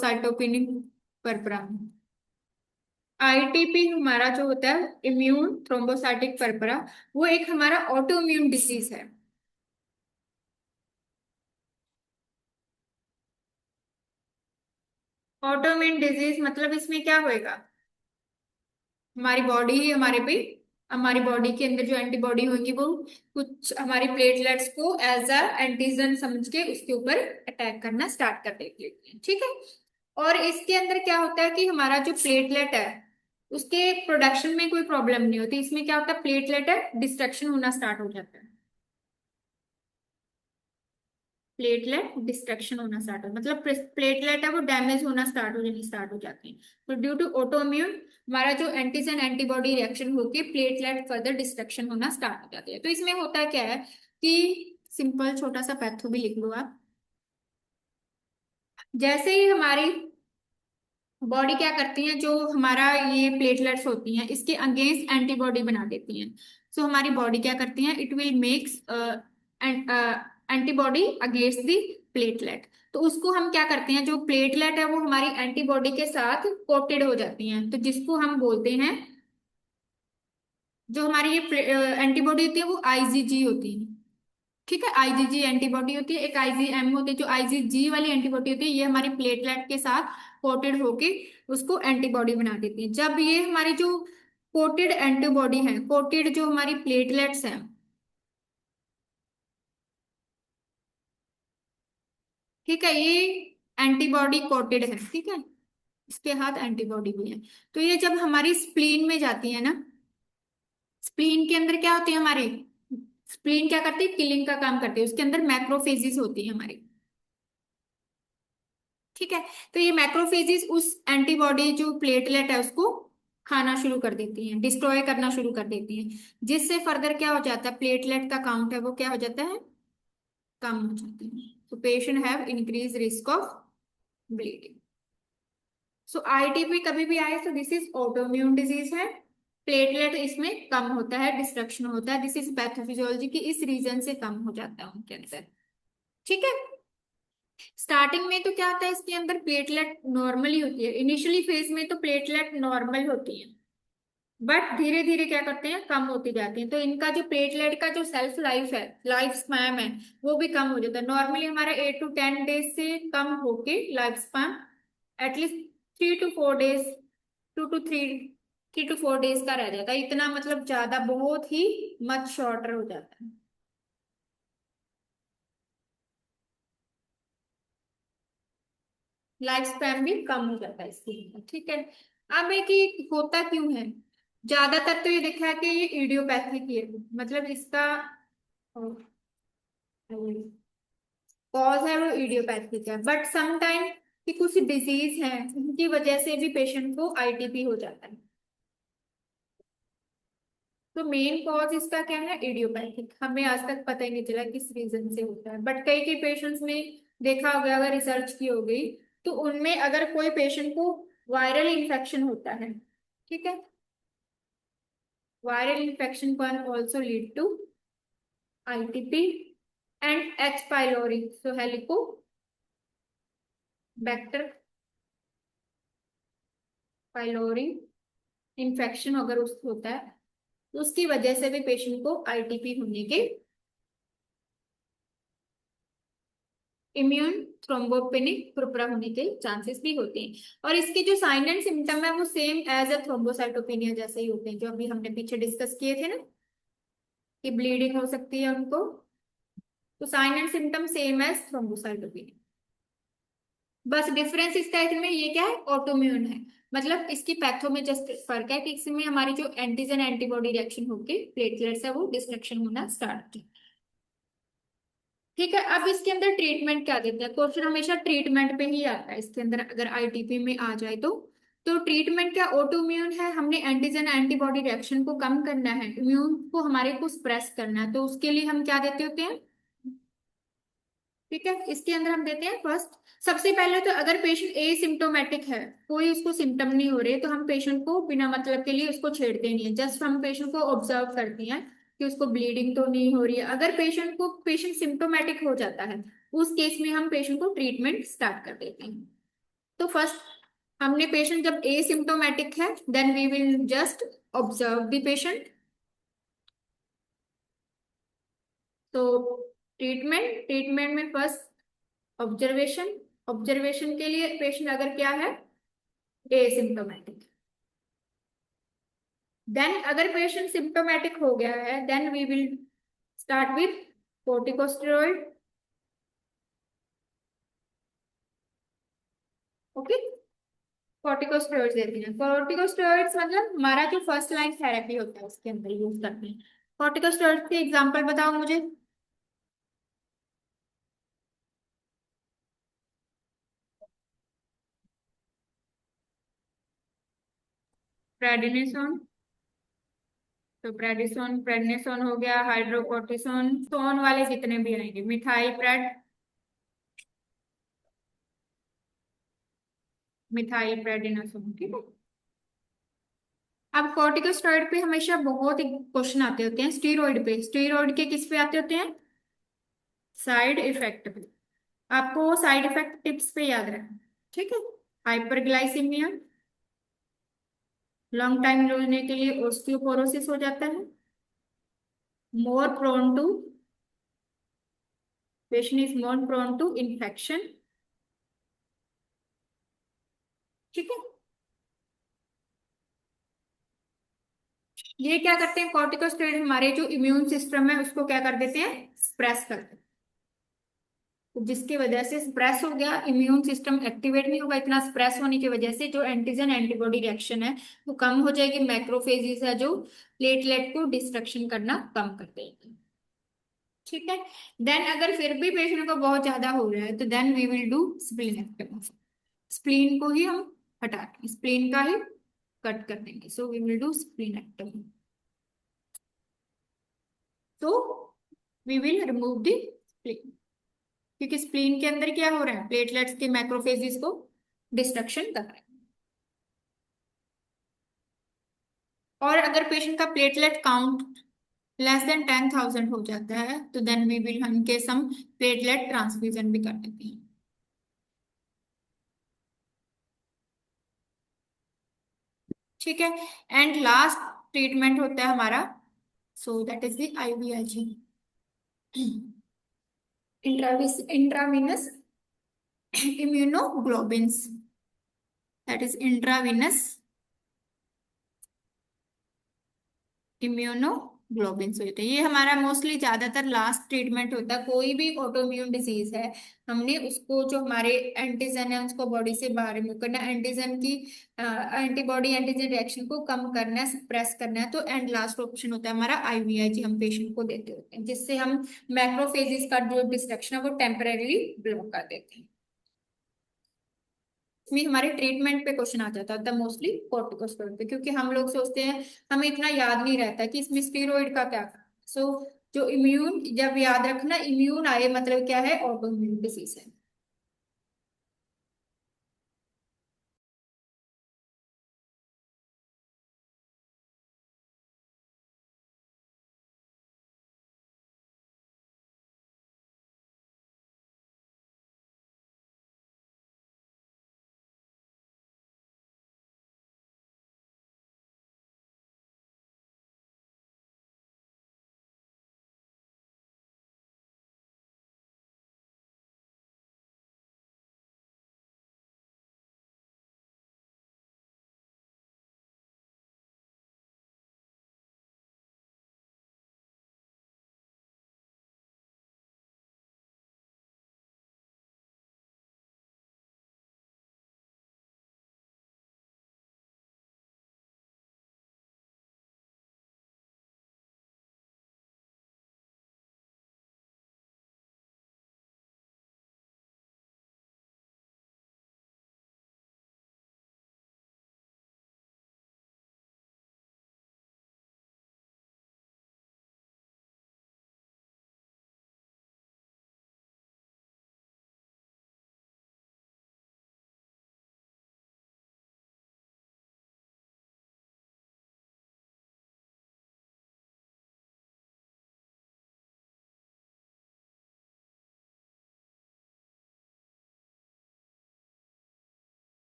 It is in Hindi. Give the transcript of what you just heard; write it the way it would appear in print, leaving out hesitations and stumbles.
साइटोकिनिन परपरा। आईटीपी हमारा जो होता है इम्यून थ्रोम्बोसाइटिक परपरा, वो एक हमारा ऑटो इम्यून डिसीज है। ऑटो इम्यून डिजीज मतलब इसमें क्या होएगा, हमारी बॉडी ही हमारी बॉडी के अंदर जो एंटीबॉडी होंगी वो कुछ हमारी प्लेटलेट्स को एज अ एंटीजन समझ के उसके ऊपर अटैक करना स्टार्ट कर देती है, ठीक है। और इसके अंदर क्या होता है कि हमारा जो प्लेटलेट है उसके प्रोडक्शन में कोई प्रॉब्लम नहीं होती, इसमें क्या होता है प्लेटलेट है डिस्ट्रक्शन होना स्टार्ट हो जाता है। प्लेटलेट डिस्ट्रक्शन होना स्टार्ट हो मतलब प्लेटलेट है वो डैमेज होना स्टार्ट हो जाते हैं। तो ड्यू टू ऑटोइम्यून हमारा जो एंटीजन एंटीबॉडी रिएक्शन होके प्लेटलेट फर्दर डिस्ट्रक्शन होना स्टार्ट हो जाते हैं। तो इसमें होता क्या है कि सिंपल छोटा सा पैथो भी लिख लो आप। जैसे ही हमारी बॉडी क्या करती है, जो हमारा ये प्लेटलेट्स होती हैं इसके अगेंस्ट एंटीबॉडी बना देती हैं। सो हमारी बॉडी क्या करती है, it will makes antibody against the platelet. तो उसको हम क्या करते हैं, जो प्लेटलेट है वो हमारी एंटीबॉडी के साथ कोटेड हो जाती हैं, तो जिसको हम बोलते हैं, जो हमारी ये एंटीबॉडी होती है वो आईजीजी होती है, ठीक है। आईजीजी एंटीबॉडी होती है, एक आईजीएम होती है। जो आईजीजी वाली एंटीबॉडी होती है ये हमारी प्लेटलेट के साथ कोटेड होके उसको एंटीबॉडी बना देती है। जब ये हमारी जो कोटेड एंटीबॉडी है, कोटेड जो हमारी प्लेटलेट्स हैं, ठीक है, ये एंटीबॉडी कोटेड है, ठीक है, इसके हाथ एंटीबॉडी भी है। तो ये जब हमारी स्प्लीन में जाती है ना, स्प्लीन के अंदर क्या होती है हमारी, स्प्लीन क्या करती है, किलिंग का काम करती है, उसके अंदर मैक्रोफेजिस होती है हमारी, ठीक है। तो ये मैक्रोफेजिस उस एंटीबॉडी जो प्लेटलेट है उसको खाना शुरू कर देती हैं, डिस्ट्रॉय करना शुरू कर देती हैं, जिससे फर्दर क्या हो जाता है, प्लेटलेट का काउंट है वो क्या हो जाता है, कम हो जाता है। तो patient have increase risk of bleeding. So ITP कभी भी आए तो दिस इज ऑटोइम्यून डिजीज है, प्लेटलेट इसमें कम होता है, डिस्ट्रक्शन होता है, दिस इज पैथोफिजियोलॉजी की इस रीजन से कम हो जाता है उनके अंदर, ठीक है। स्टार्टिंग में तो क्या होता है, इसके अंदर प्लेटलेट नॉर्मली होती है, इनिशियली फेज में तो प्लेटलेट नॉर्मल होती है, बट धीरे धीरे क्या करते हैं कम होती जाती है। तो इनका जो प्लेटलेट का जो सेल्फ लाइफ है, लाइफ स्पैन है, वो भी कम हो जाता है। नॉर्मली हमारा 8 to 10 डेज से कम होके life span at least 3 to 4 days, 2 to 3 3 to 4 days का रह जाता है, इतना मतलब ज्यादा बहुत ही मच शॉर्टर हो जाता है। लाइफ स्पैन भी कम हो जाता है इसके अंदर, ठीक है। अब है कि होता क्यों है, ज्यादातर तो ये देखा है कि ये इडियोपैथिक ही है, मतलब इसका कॉज है वो इडियोपैथिक है, बट समटाइम कि कुछ डिजीज है उनकी वजह से भी पेशेंट को आईटीपी हो जाता है। तो मेन कॉज इसका क्या है, इडियोपैथिक, हमें आज तक पता ही नहीं चला किस रीजन से होता है, बट कई कई पेशेंट्स में देखा होगा, अगर रिसर्च की हो गई तो उनमें अगर कोई पेशेंट को वायरल इन्फेक्शन होता है, ठीक है, viral infection can also lead to ITP and H pylori, so Helicobacter pylori infection अगर उसको होता है तो उसकी वजह से भी पेशेंट को आईटीपी होने के, इम्यून थ्रोम्बोपेनिक पुरपुरा होने के चांसेस भी होते हैं। और इसके जो साइन एंड सिम्टम है वो सेम एज अ थ्रोम्बोसाइटोपेनिया जैसे ही होते हैं, जो अभी हमने पीछे डिस्कस किए थे ना कि ब्लीडिंग हो सकती है उनको। तो sign and symptom same as thrombocytopenia, बस डिफरेंस इसका इसमें ये क्या है, ऑटोम्यून है, मतलब इसकी पैथो में जस्ट फर्क है कि इसमें हमारी जो एंटीजन एंटीबॉडी रिएक्शन होके प्लेटलेट्स है वो डिस्ट्रक्शन होना स्टार्ट, ठीक है। अब इसके अंदर ट्रीटमेंट क्या देते हैं, क्वेश्चन हमेशा ट्रीटमेंट पे ही आता है इसके अंदर, अगर आईटीपी में आ जाए तो ट्रीटमेंट क्या, ऑटोइम्यून है, हमने एंटीजन एंटीबॉडी रिएक्शन को कम करना है, इम्यून को हमारे को स्प्रेस करना है, तो उसके लिए हम क्या देते होते हैं, ठीक है। इसके अंदर हम देते हैं फर्स्ट, सबसे पहले तो अगर पेशेंट एसिम्टोमेटिक है, कोई उसको सिम्टम नहीं हो रहे, तो हम पेशेंट को बिना मतलब के लिए उसको छेड़ते नहीं है, जस्ट हम पेशेंट को ऑब्जर्व करते हैं कि उसको ब्लीडिंग तो नहीं हो रही है। अगर पेशेंट सिम्टोमेटिक हो जाता है उस केस में हम पेशेंट को ट्रीटमेंट स्टार्ट कर देते हैं, तो फर्स्ट हमने पेशेंट जब एसिम्टोमेटिक है then we will just observe the patient. तो ट्रीटमेंट ट्रीटमेंट में फर्स्ट ऑब्जर्वेशन। ऑब्जर्वेशन के लिए पेशेंट अगर क्या है एसिम्टोमेटिक, देन अगर पेशेंट सिम्टोमेटिक हो गया है then we will start with corticosteroid. Okay, corticosteroids देते हैं। कॉर्टिकोस्टेरॉइड्स मतलब हमारा जो फर्स्ट लाइन थेरेपी होता है उसके अंदर यूज करते हैं। कॉर्टिकोस्टेरॉइड्स के एग्जांपल बताओ मुझे। प्रेडिनिसोन, तो प्रेडिसोन प्रेडनिसोन हो गया, हाइड्रोकोर्टिसोन, सोन वाले जितने भी आएंगे, मिथाइल प्रेड, मिथाइल प्रेडिनिसोन, ठीक है। अब कॉर्टिकोस्टेरॉइड पे हमेशा बहुत ही क्वेश्चन आते होते हैं स्टीरॉइड पे। स्टीरॉइड के किस पे आते होते हैं? साइड इफेक्ट पे। आपको साइड इफेक्ट टिप्स पे याद रखना, ठीक है। हाइपरग्लाइसीमिया, लॉन्ग टाइम लेने के लिए ऑस्टियोपोरोसिस हो जाता है। More prone to, patient is more prone to infection, ठीक है। ये क्या करते हैं कॉर्टिकोस्टेरॉइड, हमारे जो इम्यून सिस्टम है उसको क्या कर देते हैं, स्प्रेस कर देते हैं। तो जिसकी वजह से स्प्रेस हो गया, इम्यून सिस्टम एक्टिवेट नहीं होगा, इतना स्प्रेस होने की वजह से जो एंटीजन एंटीबॉडी रिएक्शन है वो कम हो जाएगी। मैक्रोफेजेस है जो प्लेटलेट को डिस्ट्रक्शन करना कम कर देगी, ठीक है। देन अगर फिर भी पेशेंट को बहुत ज्यादा हो रहा है तो then we will do splenectomy. Spleen को ही हम हटा देंगे, स्प्लीन का ही कट कर देंगे, so we will do splenectomy. तो we will remove the spleen, क्योंकि स्प्लीन के अंदर क्या हो रहा है, प्लेटलेट्स के मैक्रोफेजेस को डिस्ट्रक्शन कर रहा है। और अगर पेशेंट का प्लेटलेट काउंट लेस देन 10,000 हो जाता है तो देन वी विल हम केस हम प्लेटलेट ट्रांसफ्यूजन भी कर देते हैं, ठीक है। एंड लास्ट ट्रीटमेंट होता है हमारा, so that is the IVIG, intravenous immunoglobins, that is intravenous immunoglobins होते हैं। ये हमारा मोस्टली ज्यादातर लास्ट ट्रीटमेंट होता है। कोई भी ऑटोइम्यून डिजीज है हमने उसको जो हमारे एंटीजन है उसको बॉडी से बाहर रिमूव करना है, एंटीजन की एंटीबॉडी एंटीजन रिएक्शन को कम करना है, सप्रेस करना है। तो एंड लास्ट ऑप्शन होता है हमारा आईवीआईजी, हम पेशेंट को देते होते हैं, जिससे हम मैक्रोफेजेस का जो डिस्ट्रक्शन है वो टेम्परेरी ब्लॉक कर देते हैं। इसमें हमारे ट्रीटमेंट पे क्वेश्चन आ जाता था मोस्टली कॉर्टिकोस्टेरॉइड पे, क्योंकि हम लोग सोचते हैं हमें इतना याद नहीं रहता कि इसमें स्टेरॉइड का क्या। सो जो इम्यून, जब याद रखना इम्यून आए मतलब क्या है, ऑटो इम्यून डिसीज है।